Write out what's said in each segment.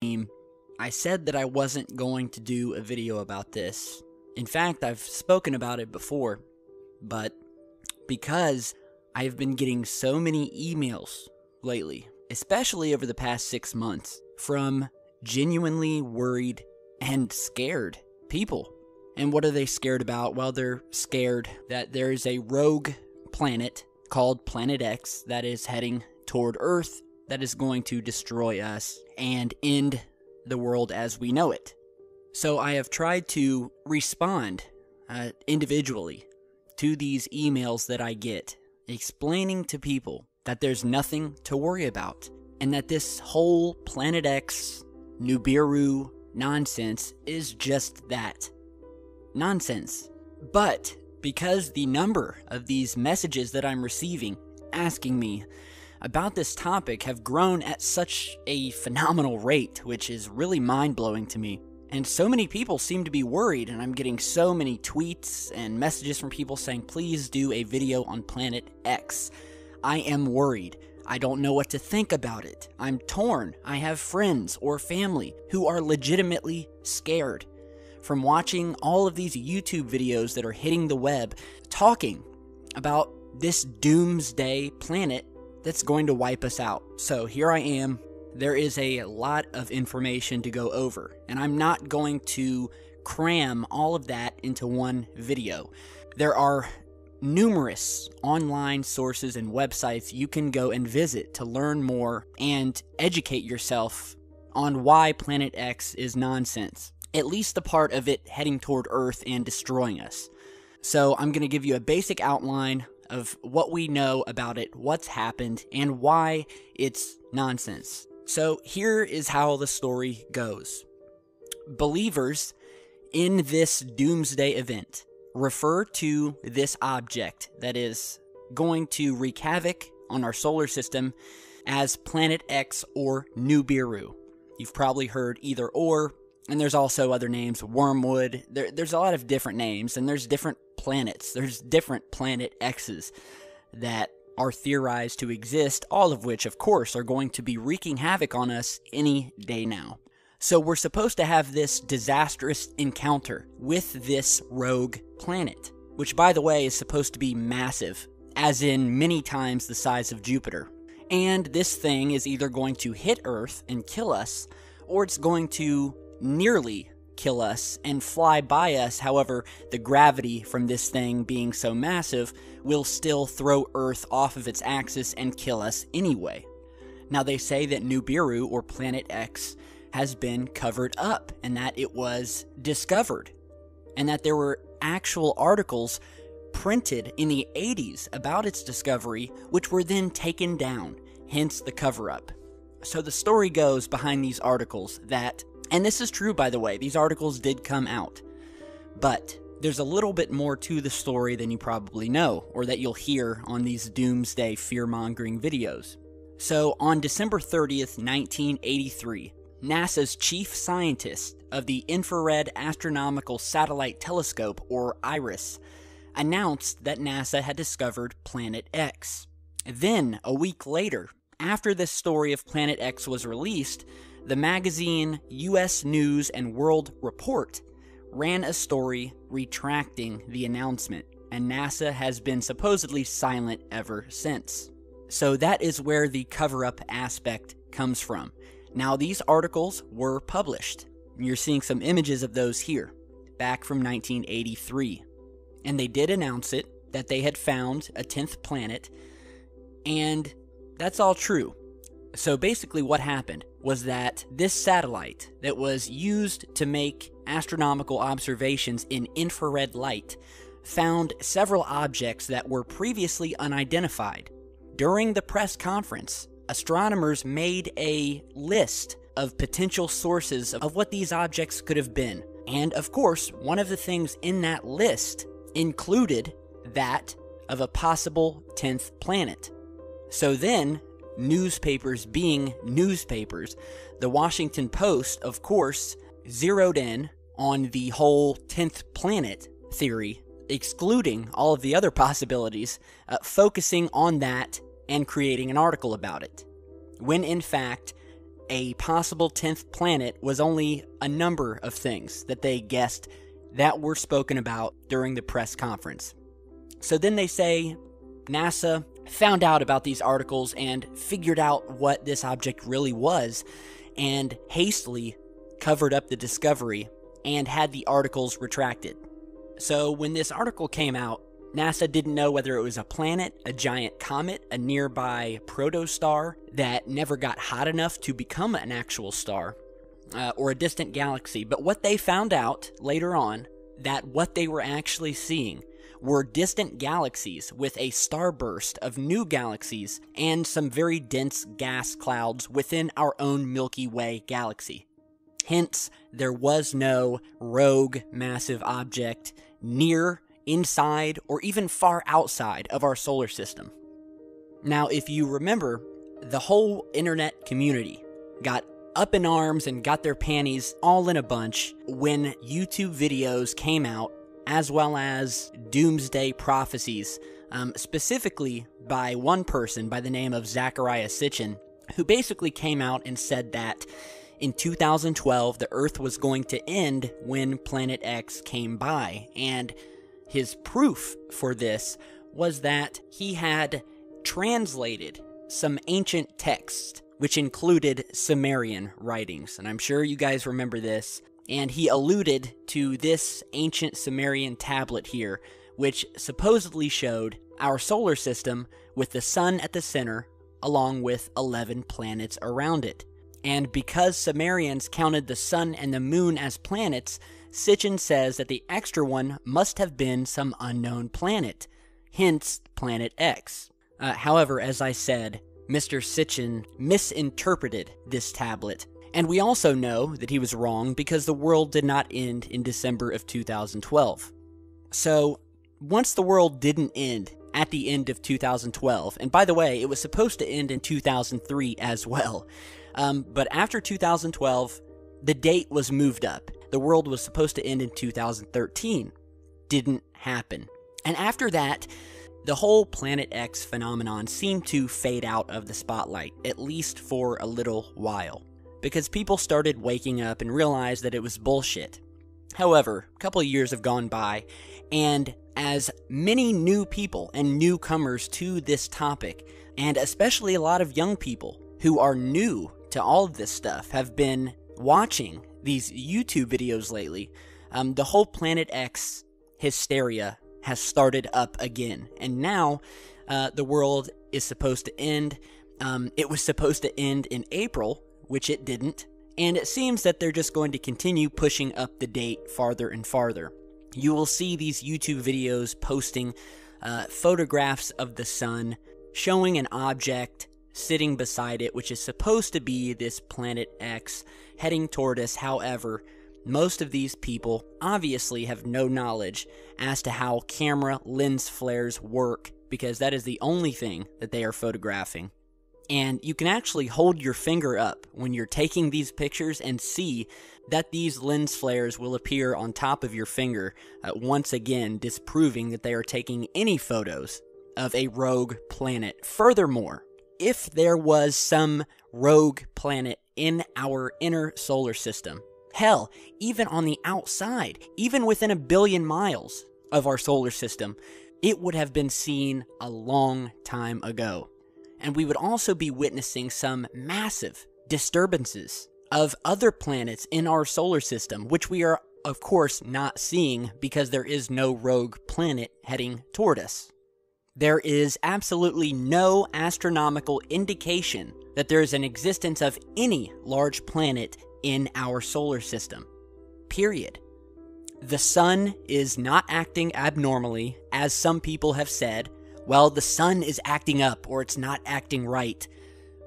I said that I wasn't going to do a video about this. In fact, I've spoken about it before, but because I've been getting so many emails lately, especially over the past 6 months, from genuinely worried and scared people. And what are they scared about? Well, they're scared that there is a rogue planet called Planet X that is heading toward Earth that is going to destroy us and end the world as we know it. So I have tried to respond individually to these emails that I get, explaining to people that there's nothing to worry about, and that this whole Planet X, Nibiru nonsense is just that. Nonsense. But because the number of these messages that I'm receiving asking me about this topic have grown at such a phenomenal rate, which is really mind-blowing to me, and so many people seem to be worried, and I'm getting so many tweets and messages from people saying, please do a video on Planet X. I am worried. I don't know what to think about it. I'm torn. I have friends or family who are legitimately scared from watching all of these YouTube videos that are hitting the web talking about this doomsday planet that's going to wipe us out. So here I am. There is a lot of information to go over, and I'm not going to cram all of that into one video. There are numerous online sources and websites you can go and visit to learn more and educate yourself on why Planet X is nonsense, at least the part of it heading toward Earth and destroying us. So I'm going to give you a basic outline of what we know about it, what's happened, and why it's nonsense. So here is how the story goes. Believers in this doomsday event refer to this object that is going to wreak havoc on our solar system as Planet X or Nibiru. You've probably heard either or, and there's also other names, Wormwood. There's a lot of different names, and there's different planets. There's different Planet X's that are theorized to exist, all of which, of course, are going to be wreaking havoc on us any day now. So we're supposed to have this disastrous encounter with this rogue planet, which, by the way, is supposed to be massive, as in many times the size of Jupiter. And this thing is either going to hit Earth and kill us, or it's going to nearly kill us and fly by us. However, the gravity from this thing being so massive will still throw Earth off of its axis and kill us anyway. Now, they say that Nibiru, or Planet X, has been covered up, and that it was discovered, and that there were actual articles printed in the 80s about its discovery, which were then taken down, hence the cover-up. So the story goes behind these articles that, and this is true, by the way, these articles did come out, but there's a little bit more to the story than you probably know, or that you'll hear on these doomsday fear-mongering videos. So on December 30th, 1983, NASA's chief scientist of the Infrared Astronomical Satellite Telescope, or IRAS, announced that NASA had discovered Planet X. Then, a week later, after this story of Planet X was released, the magazine U.S. News and World Report ran a story retracting the announcement, and NASA has been supposedly silent ever since. So that is where the cover-up aspect comes from. Now, these articles were published. You're seeing some images of those here, back from 1983. And they did announce it, that they had found a 10th planet, and that's all true. So basically what happened was that this satellite that was used to make astronomical observations in infrared light found several objects that were previously unidentified. During the press conference, astronomers made a list of potential sources of what these objects could have been. And of course, one of the things in that list included that of a possible 10th planet. So then, newspapers being newspapers, the Washington Post, of course, zeroed in on the whole 10th planet theory, excluding all of the other possibilities, focusing on that and creating an article about it. When in fact, a possible 10th planet was only a number of things that they guessed that were spoken about during the press conference. So then they say NASA found out about these articles and figured out what this object really was, and hastily covered up the discovery and had the articles retracted. So when this article came out, NASA didn't know whether it was a planet, a giant comet, a nearby protostar that never got hot enough to become an actual star, or a distant galaxy. But what they found out later on, that what they were actually seeing were distant galaxies with a starburst of new galaxies and some very dense gas clouds within our own Milky Way galaxy. Hence, there was no rogue massive object near, inside, or even far outside of our solar system. Now, if you remember, the whole internet community got up in arms and got their panties all in a bunch when YouTube videos came out, as well as doomsday prophecies, specifically by one person by the name of Zecharia Sitchin, who basically came out and said that in 2012, the Earth was going to end when Planet X came by, and his proof for this was that he had translated some ancient texts, which included Sumerian writings, and I'm sure you guys remember this, and he alluded to this ancient Sumerian tablet here, which supposedly showed our solar system with the sun at the center, along with 11 planets around it. And because Sumerians counted the sun and the moon as planets, Sitchin says that the extra one must have been some unknown planet, hence Planet X. However, as I said, Mr. Sitchin misinterpreted this tablet, and we also know that he was wrong because the world did not end in December of 2012. So, once the world didn't end at the end of 2012, and by the way, it was supposed to end in 2003 as well, but after 2012, the date was moved up. The world was supposed to end in 2013. Didn't happen. And after that, the whole Planet X phenomenon seemed to fade out of the spotlight, at least for a little while, because people started waking up and realized that it was bullshit. However, a couple of years have gone by, and as many new people and newcomers to this topic, and especially a lot of young people who are new to all of this stuff, have been watching these YouTube videos lately, the whole Planet X hysteria has started up again. And now the world is supposed to end. It was supposed to end in April, which it didn't. And it seems that they're just going to continue pushing up the date farther and farther. You will see these YouTube videos posting photographs of the sun, showing an object sitting beside it, which is supposed to be this Planet X heading toward us. However, most of these people obviously have no knowledge as to how camera lens flares work, because that is the only thing that they are photographing. And you can actually hold your finger up when you're taking these pictures and see that these lens flares will appear on top of your finger, once again disproving that they are taking any photos of a rogue planet. Furthermore, if there was some rogue planet in our inner solar system, hell, even on the outside, even within 1 billion miles of our solar system, it would have been seen a long time ago. And we would also be witnessing some massive disturbances of other planets in our solar system, which we are, of course, not seeing because there is no rogue planet heading toward us. There is absolutely no astronomical indication that there is an existence of any large planet in our solar system. Period. The sun is not acting abnormally, as some people have said. Well, the sun is acting up, or it's not acting right.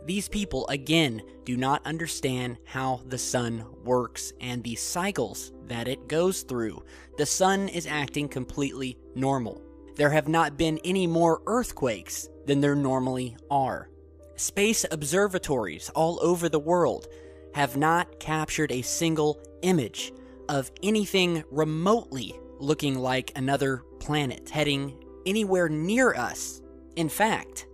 These people, again, do not understand how the sun works and the cycles that it goes through. The sun is acting completely normal. There have not been any more earthquakes than there normally are. Space observatories all over the world have not captured a single image of anything remotely looking like another planet heading anywhere near us. In fact,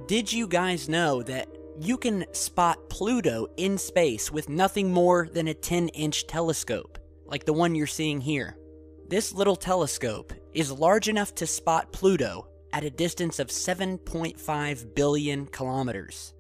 did you guys know that you can spot Pluto in space with nothing more than a 10-inch telescope, like the one you're seeing here. This little telescope is large enough to spot Pluto at a distance of 7.5 billion kilometers,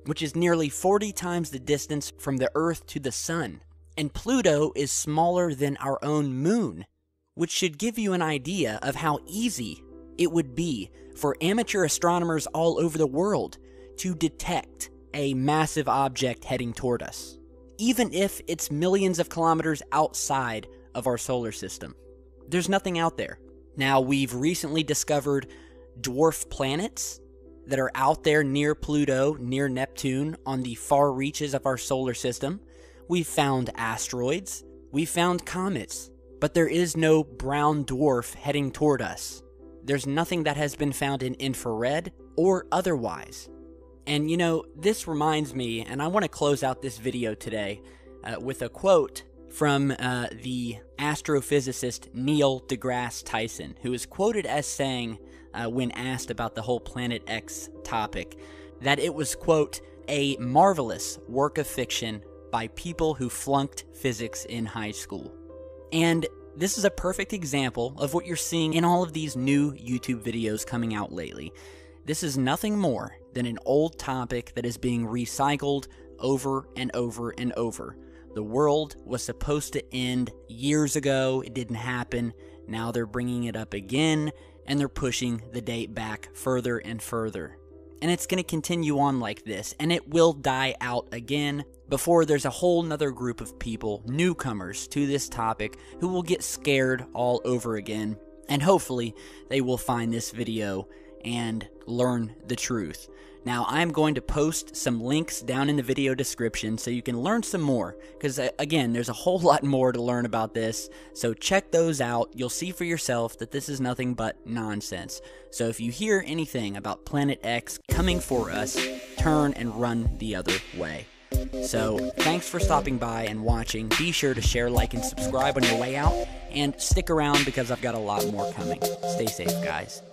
which is nearly 40 times the distance from the Earth to the Sun. And Pluto is smaller than our own moon, which should give you an idea of how easy it would be for amateur astronomers all over the world to detect a massive object heading toward us, even if it's millions of kilometers outside of our solar system. There's nothing out there. Now, we've recently discovered dwarf planets that are out there near Pluto, near Neptune, on the far reaches of our solar system. We've found asteroids, we've found comets, but there is no brown dwarf heading toward us. There's nothing that has been found in infrared or otherwise. And you know, this reminds me, and I want to close out this video today with a quote from the astrophysicist Neil deGrasse Tyson, who is quoted as saying, when asked about the whole Planet X topic, that it was, quote, a marvelous work of fiction by people who flunked physics in high school. And this is a perfect example of what you're seeing in all of these new YouTube videos coming out lately. This is nothing more than an old topic that is being recycled over and over and over. The world was supposed to end years ago. It didn't happen. Now they're bringing it up again, and they're pushing the date back further and further. And it's going to continue on like this, and it will die out again before there's a whole nother group of people, newcomers to this topic, who will get scared all over again. And hopefully they will find this video and learn the truth. Now, I'm going to post some links down in the video description so you can learn some more, because again, there's a whole lot more to learn about this, so check those out. You'll see for yourself that this is nothing but nonsense. So if you hear anything about Planet X coming for us, turn and run the other way. So thanks for stopping by and watching. Be sure to share, like, and subscribe on your way out, and stick around because I've got a lot more coming. Stay safe, guys.